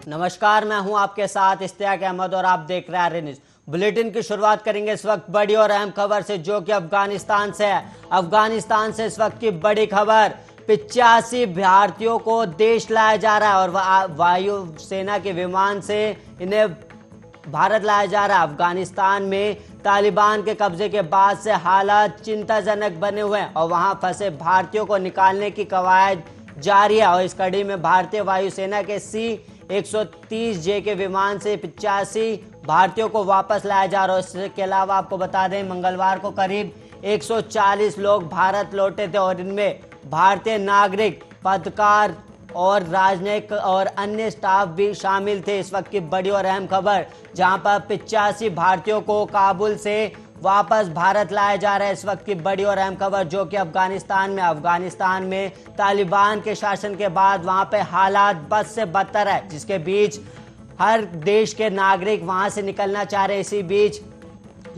नमस्कार, मैं हूं आपके साथ इश्तियाक अहमद और आप देख रहे हैं आर्य न्यूज। बुलेटिन की शुरुआत करेंगे इस वक्त बड़ी और अहम खबर से, जो कि अफगानिस्तान से है। अफगानिस्तान से इस वक्त की बड़ी खबर, 85 भारतीयों को देश लाया जा रहा है और वायु सेना के विमान से इन्हें भारत लाया जा रहा है। अफगानिस्तान में तालिबान के कब्जे के बाद से हालात चिंताजनक बने हुए हैं और वहां फंसे भारतीयों को निकालने की कवायद जारी है। और इस कड़ी में भारतीय वायुसेना के C-130J के विमान से 85 भारतीयों को वापस लाया जा रहा है। इसके अलावा आपको बता दें, मंगलवार को करीब 140 लोग भारत लौटे थे और इनमें भारतीय नागरिक, पत्रकार और राजनयिक और अन्य स्टाफ भी शामिल थे। इस वक्त की बड़ी और अहम खबर, जहां पर 85 भारतीयों को काबुल से वापस भारत लाया जा रहा है। इस वक्त की बड़ी और अहम खबर, जो कि अफगानिस्तान में तालिबान के शासन के बाद वहां पे हालात बद से बदतर है, जिसके बीच हर देश के नागरिक वहां से निकलना चाह रहे हैं। इसी बीच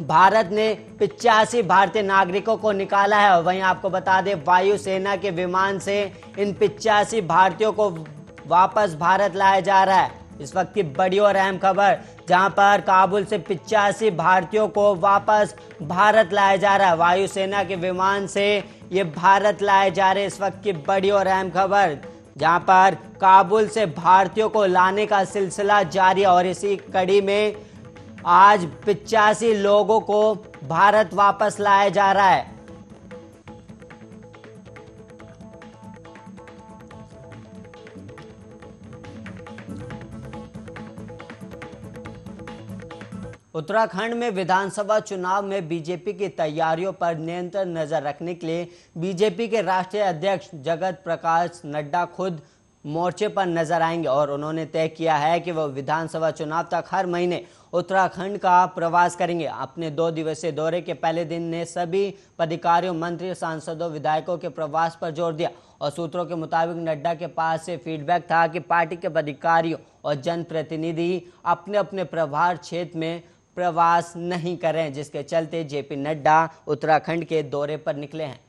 भारत ने 85 भारतीय नागरिकों को निकाला है। और वहीं आपको बता दें, वायुसेना के विमान से इन 85 भारतीयों को वापस भारत लाया जा रहा है। इस वक्त की बड़ी और अहम खबर, जहां पर काबुल से 85 भारतीयों को वापस भारत लाया जा रहा है। वायुसेना के विमान से ये भारत लाए जा रहे हैं। इस वक्त की बड़ी और अहम खबर, जहां पर काबुल से भारतीयों को लाने का सिलसिला जारी है और इसी कड़ी में आज 85 लोगों को भारत वापस लाया जा रहा है। उत्तराखंड में विधानसभा चुनाव में बीजेपी की तैयारियों पर निरंतर नजर रखने के लिए बीजेपी के राष्ट्रीय अध्यक्ष जगत प्रकाश नड्डा खुद मोर्चे पर नजर आएंगे और उन्होंने तय किया है कि वह विधानसभा चुनाव तक हर महीने उत्तराखंड का प्रवास करेंगे। अपने 2 दिवसीय दौरे के पहले दिन ने सभी पदाधिकारियों, मंत्री, सांसदों, विधायकों के प्रवास पर जोर दिया और सूत्रों के मुताबिक नड्डा के पास से फीडबैक था कि पार्टी के पदाधिकारियों और जनप्रतिनिधि अपने अपने प्रभार क्षेत्र में प्रवास नहीं कर रहे हैं, जिसके चलते जेपी नड्डा उत्तराखंड के दौरे पर निकले हैं।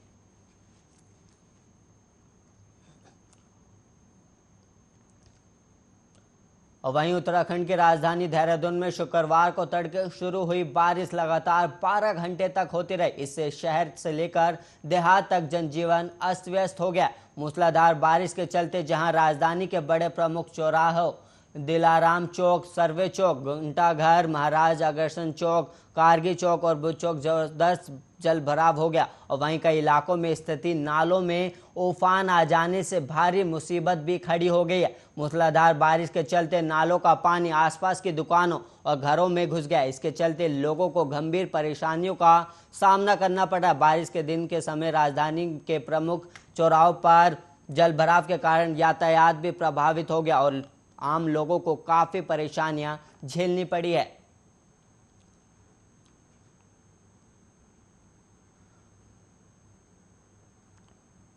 और वहीं उत्तराखंड की राजधानी देहरादून में शुक्रवार को तड़के शुरू हुई बारिश लगातार 12 घंटे तक होती रही। इससे शहर से लेकर देहात तक जनजीवन अस्त व्यस्त हो गया। मूसलाधार बारिश के चलते जहां राजधानी के बड़े प्रमुख चौराहों दिलाराम चौक, सर्वे चौक, घंटाघर, महाराज अग्रसेन चौक, कारगी चौक और बुद्ध चौक जबरदस्त जल भराव हो गया। और वहीं कई इलाकों में स्थिति नालों में उफान आ जाने से भारी मुसीबत भी खड़ी हो गई है। मूसलाधार बारिश के चलते नालों का पानी आसपास की दुकानों और घरों में घुस गया। इसके चलते लोगों को गंभीर परेशानियों का सामना करना पड़ा। बारिश के दिन के समय राजधानी के प्रमुख चौराहों पर जल भराव के कारण यातायात भी प्रभावित हो गया और आम लोगों को काफी परेशानियां झेलनी पड़ी है।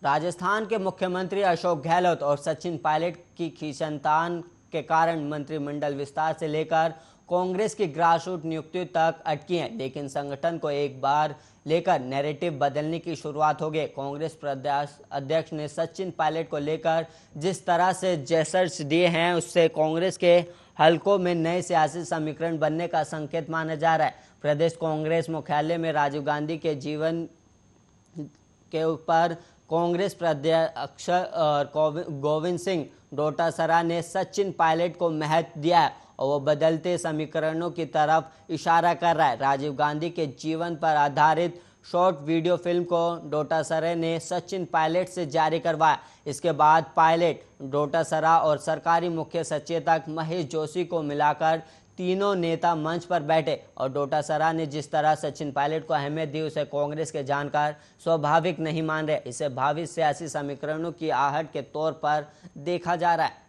राजस्थान के मुख्यमंत्री अशोक गहलोत और सचिन पायलट की खींचतान के कारण मंत्रिमंडल विस्तार से लेकर कांग्रेस की ग्रासरूट नियुक्ति तक अटकी है, लेकिन संगठन को एक बार लेकर नैरेटिव बदलने की शुरुआत हो गई। कांग्रेस प्रदेश अध्यक्ष ने सचिन पायलट को लेकर जिस तरह से जेस्चर्स दिए हैं, उससे कांग्रेस के हलकों में नए सियासी समीकरण बनने का संकेत माना जा रहा है। प्रदेश कांग्रेस मुख्यालय में राजीव गांधी के जीवन के ऊपर कांग्रेस प्रदेश गोविंद सिंह डोटासरा ने सचिन पायलट को महत्व दिया है और वो बदलते समीकरणों की तरफ इशारा कर रहा है। राजीव गांधी के जीवन पर आधारित शॉर्ट वीडियो फिल्म को डोटासरा ने सचिन पायलट से जारी करवाया। इसके बाद पायलट, डोटासरा और सरकारी मुख्य सचेतक महेश जोशी को मिलाकर तीनों नेता मंच पर बैठे और डोटासरा ने जिस तरह सचिन पायलट को अहमियत दी, उसे कांग्रेस के जानकार स्वाभाविक नहीं मान रहे। इसे भावी सियासी समीकरणों की आहट के तौर पर देखा जा रहा है।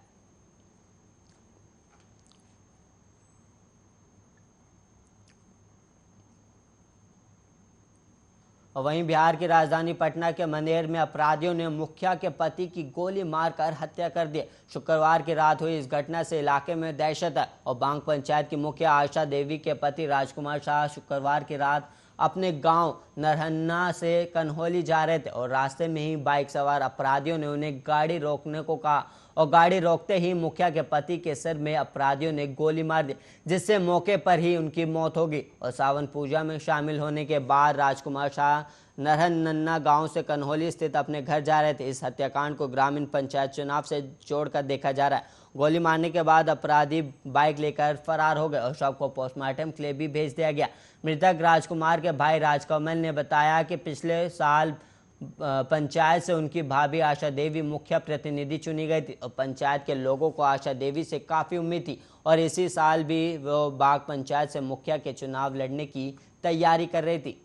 और वहीं बिहार की राजधानी पटना के मनेर में अपराधियों ने मुखिया के पति की गोली मारकर हत्या कर दी। शुक्रवार की रात हुई इस घटना से इलाके में दहशत है और बांग पंचायत की मुखिया आशा देवी के पति राजकुमार शाह शुक्रवार की रात अपने गांव नरहन्ना से कन्हौली जा रहे थे और रास्ते में ही बाइक सवार अपराधियों ने उन्हें गाड़ी रोकने को कहा और गाड़ी रोकते ही मुखिया के पति के सिर में अपराधियों ने गोली मार दी, जिससे मौके पर ही उनकी मौत हो गई। और सावन पूजा में शामिल होने के बाद राजकुमार शाह नरहन्ना गांव से कन्हौली स्थित अपने घर जा रहे थे। इस हत्याकांड को ग्रामीण पंचायत चुनाव से जोड़कर देखा जा रहा है। गोली मारने के बाद अपराधी बाइक लेकर फरार हो गए और शव को पोस्टमार्टम के लिए भी भेज दिया गया। मृतक राजकुमार के भाई राजकमल ने बताया कि पिछले साल पंचायत से उनकी भाभी आशा देवी मुख्य प्रतिनिधि चुनी गई थी और पंचायत के लोगों को आशा देवी से काफ़ी उम्मीद थी और इसी साल भी वो बाग पंचायत से मुखिया के चुनाव लड़ने की तैयारी कर रही थी।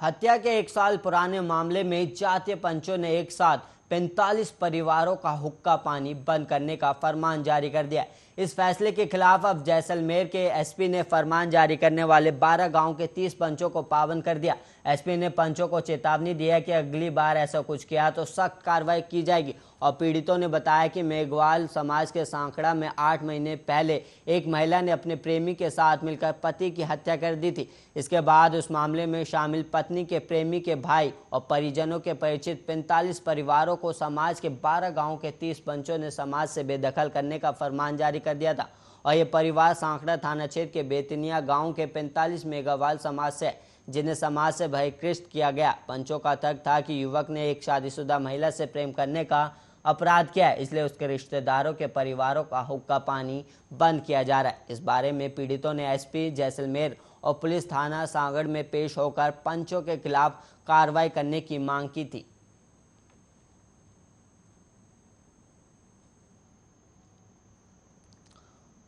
हत्या के 1 साल पुराने मामले में जातीय पंचों ने एक साथ 45 परिवारों का हुक्का पानी बंद करने का फरमान जारी कर दिया। इस फैसले के खिलाफ अब जैसलमेर के एसपी ने फरमान जारी करने वाले 12 गांव के 30 पंचों को पाबंद कर दिया। एसपी ने पंचों को चेतावनी दी है कि अगली बार ऐसा कुछ किया तो सख्त कार्रवाई की जाएगी। और पीड़ितों ने बताया कि मेघवाल समाज के सांकड़ा में 8 महीने पहले एक महिला ने अपने प्रेमी के साथ मिलकर पति की हत्या कर दी थी। इसके बाद उस मामले में शामिल पत्नी के प्रेमी के भाई और परिजनों के परिचित 45 परिवारों को समाज के 12 गाँव के 30 पंचों ने समाज से बेदखल करने का फरमान जारी कर दिया था। और ये परिवार सांकड़ा थाना क्षेत्र के बेतनिया गांव के 45 मेघवाल समाज से, जिन्हें समाज से बहिष्कृत किया गया। पंचों का तर्क था कि युवक ने एक शादीशुदा महिला से प्रेम करने का अपराध किया है, इसलिए उसके रिश्तेदारों के परिवारों का हुक्का पानी बंद किया जा रहा है। इस बारे में पीड़ितों ने एसपी जैसलमेर और पुलिस थाना सांगड़ में पेश होकर पंचों के खिलाफ कार्रवाई करने की मांग की थी।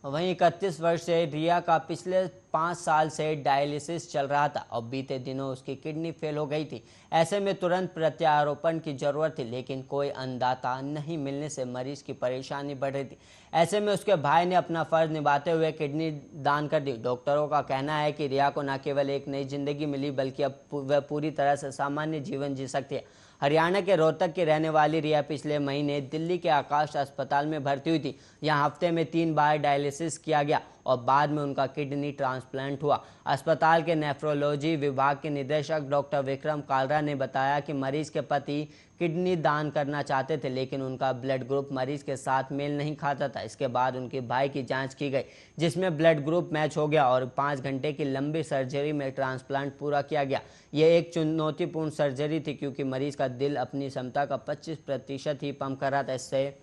वहीं 31 वर्ष से रिया का पिछले 5 साल से डायलिसिस चल रहा था और बीते दिनों उसकी किडनी फेल हो गई थी। ऐसे में तुरंत प्रत्यारोपण की जरूरत थी, लेकिन कोई अन्नदाता नहीं मिलने से मरीज की परेशानी बढ़ रही थी। ऐसे में उसके भाई ने अपना फर्ज निभाते हुए किडनी दान कर दी। डॉक्टरों का कहना है कि रिया को न केवल एक नई जिंदगी मिली, बल्कि अब वह पूरी तरह से सामान्य जीवन जी सकती है। हरियाणा के रोहतक की रहने वाली रिया पिछले महीने दिल्ली के आकाश अस्पताल में भर्ती हुई थी। यहां हफ्ते में 3 बार डायलिसिस किया गया और बाद में उनका किडनी ट्रांसप्लांट हुआ। अस्पताल के नेफ्रोलॉजी विभाग के निदेशक डॉक्टर विक्रम कालरा ने बताया कि मरीज के पति किडनी दान करना चाहते थे, लेकिन उनका ब्लड ग्रुप मरीज के साथ मेल नहीं खाता था। इसके बाद उनके भाई की जांच की गई, जिसमें ब्लड ग्रुप मैच हो गया और 5 घंटे की लंबी सर्जरी में ट्रांसप्लांट पूरा किया गया। यह एक चुनौतीपूर्ण सर्जरी थी, क्योंकि मरीज का दिल अपनी क्षमता का 25% ही पंप कर रहा था। इससे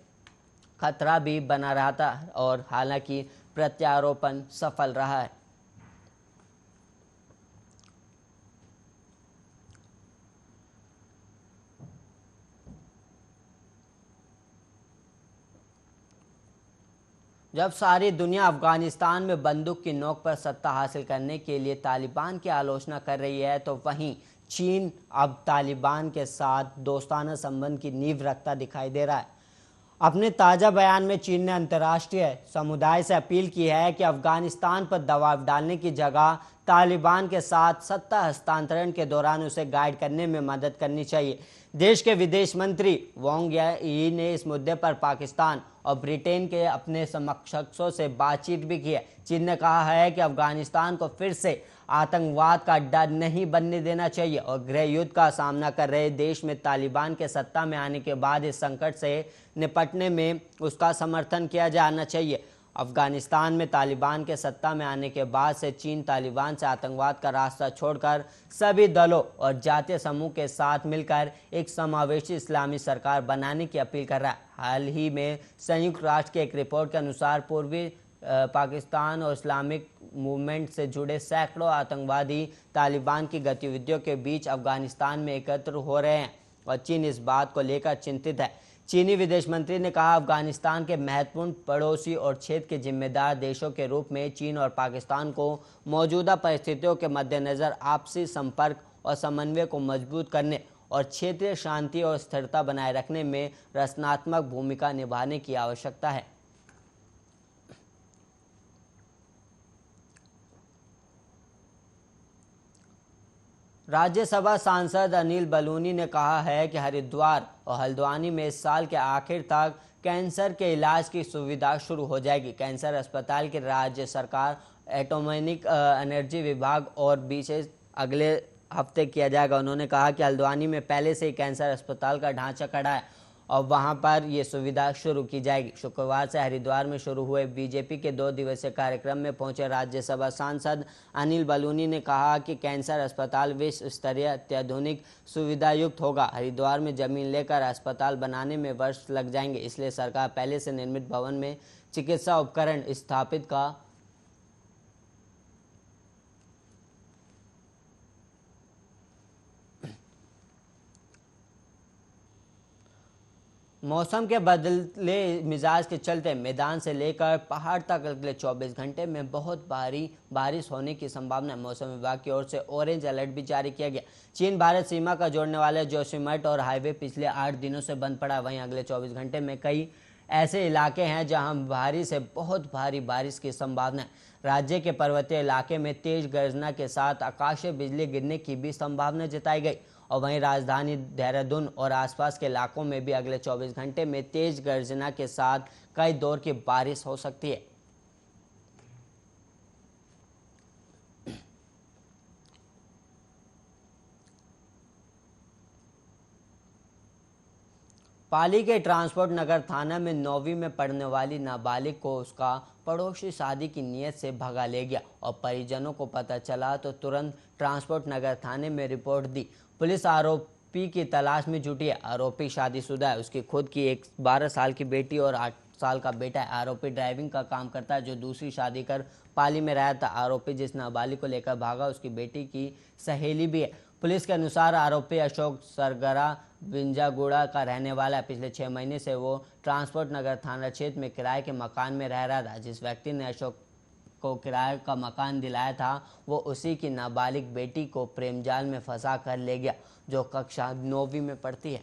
खतरा भी बना रहा था और हालांकि प्रत्यारोपण सफल रहा है। जब सारी दुनिया अफगानिस्तान में बंदूक की नोक पर सत्ता हासिल करने के लिए तालिबान की आलोचना कर रही है, तो वहीं चीन अब तालिबान के साथ दोस्ताना संबंध की नींव रखता दिखाई दे रहा है। अपने ताज़ा बयान में चीन ने अंतर्राष्ट्रीय समुदाय से अपील की है कि अफगानिस्तान पर दबाव डालने की जगह तालिबान के साथ सत्ता हस्तांतरण के दौरान उसे गाइड करने में मदद करनी चाहिए। देश के विदेश मंत्री वांग यी ने इस मुद्दे पर पाकिस्तान और ब्रिटेन के अपने समकक्षों से बातचीत भी की है। चीन ने कहा है कि अफगानिस्तान को फिर से आतंकवाद का अड्डा नहीं बनने देना चाहिए और गृह युद्ध का सामना कर रहे देश में तालिबान के सत्ता में आने के बाद इस संकट से निपटने में उसका समर्थन किया जाना चाहिए। अफगानिस्तान में तालिबान के सत्ता में आने के बाद से चीन तालिबान से आतंकवाद का रास्ता छोड़कर सभी दलों और जातीय समूह के साथ मिलकर एक समावेशी इस्लामी सरकार बनाने की अपील कर रहा है। हाल ही में संयुक्त राष्ट्र की एक रिपोर्ट के अनुसार पूर्वी पाकिस्तान और इस्लामिक मूवमेंट से जुड़े सैकड़ों आतंकवादी तालिबान की गतिविधियों के बीच अफगानिस्तान में एकत्र हो रहे हैं और चीन इस बात को लेकर चिंतित है। चीनी विदेश मंत्री ने कहा, अफगानिस्तान के महत्वपूर्ण पड़ोसी और क्षेत्र के जिम्मेदार देशों के रूप में चीन और पाकिस्तान को मौजूदा परिस्थितियों के मद्देनज़र आपसी संपर्क और समन्वय को मजबूत करने और क्षेत्रीय शांति और स्थिरता बनाए रखने में रचनात्मक भूमिका निभाने की आवश्यकता है। राज्यसभा सांसद अनिल बलूनी ने कहा है कि हरिद्वार और हल्द्वानी में इस साल के आखिर तक कैंसर के इलाज की सुविधा शुरू हो जाएगी। कैंसर अस्पताल की राज्य सरकार, एटॉमिक एनर्जी विभाग और बीच अगले हफ्ते किया जाएगा। उन्होंने कहा कि हल्द्वानी में पहले से ही कैंसर अस्पताल का ढांचा खड़ा है और वहां पर ये सुविधा शुरू की जाएगी। शुक्रवार से हरिद्वार में शुरू हुए बीजेपी के 2 दिवसीय कार्यक्रम में पहुंचे राज्यसभा सांसद अनिल बलूनी ने कहा कि कैंसर अस्पताल विश्व स्तरीय अत्याधुनिक सुविधा युक्त होगा। हरिद्वार में जमीन लेकर अस्पताल बनाने में वर्ष लग जाएंगे, इसलिए सरकार पहले से निर्मित भवन में चिकित्सा उपकरण स्थापित का मौसम के बदले मिजाज के चलते मैदान से लेकर पहाड़ तक अगले 24 घंटे में बहुत भारी बारिश होने की संभावना है। मौसम विभाग की ओर से ऑरेंज अलर्ट भी जारी किया गया। चीन भारत सीमा का जोड़ने वाले जोशीमठ और हाईवे पिछले 8 दिनों से बंद पड़ा। वहीं अगले 24 घंटे में कई ऐसे इलाके हैं जहां भारी से बहुत भारी बारिश की संभावना है। राज्य के पर्वतीय इलाके में तेज गर्जना के साथ आकाशीय बिजली गिरने की भी संभावना जताई गई और वहीं राजधानी देहरादून और आसपास के इलाकों में भी अगले 24 घंटे में तेज गर्जना के साथ कई दौर की बारिश हो सकती है। पाली के ट्रांसपोर्ट नगर थाना में 9वीं में पढ़ने वाली नाबालिग को उसका पड़ोसी शादी की नीयत से भगा ले गया और परिजनों को पता चला तो तुरंत ट्रांसपोर्ट नगर थाने में रिपोर्ट दी। पुलिस आरोपी की तलाश में जुटी है। आरोपी शादीशुदा है, उसकी खुद की एक 12 साल की बेटी और 8 साल का बेटा है। आरोपी ड्राइविंग का काम करता है, जो दूसरी शादी कर पाली में रहा था। आरोपी जिस नाबालिग को लेकर भागा उसकी बेटी की सहेली भी है। पुलिस के अनुसार आरोपी अशोक सरगरा बिंजागुड़ा का रहने वाला है। पिछले 6 महीने से वो ट्रांसपोर्ट नगर थाना क्षेत्र में किराए के मकान में रह रहा था। जिस व्यक्ति ने अशोक को किराए का मकान दिलाया था वो उसी की नाबालिग बेटी को प्रेम जाल में फंसा कर ले गया, जो कक्षा 9वीं में पढ़ती है।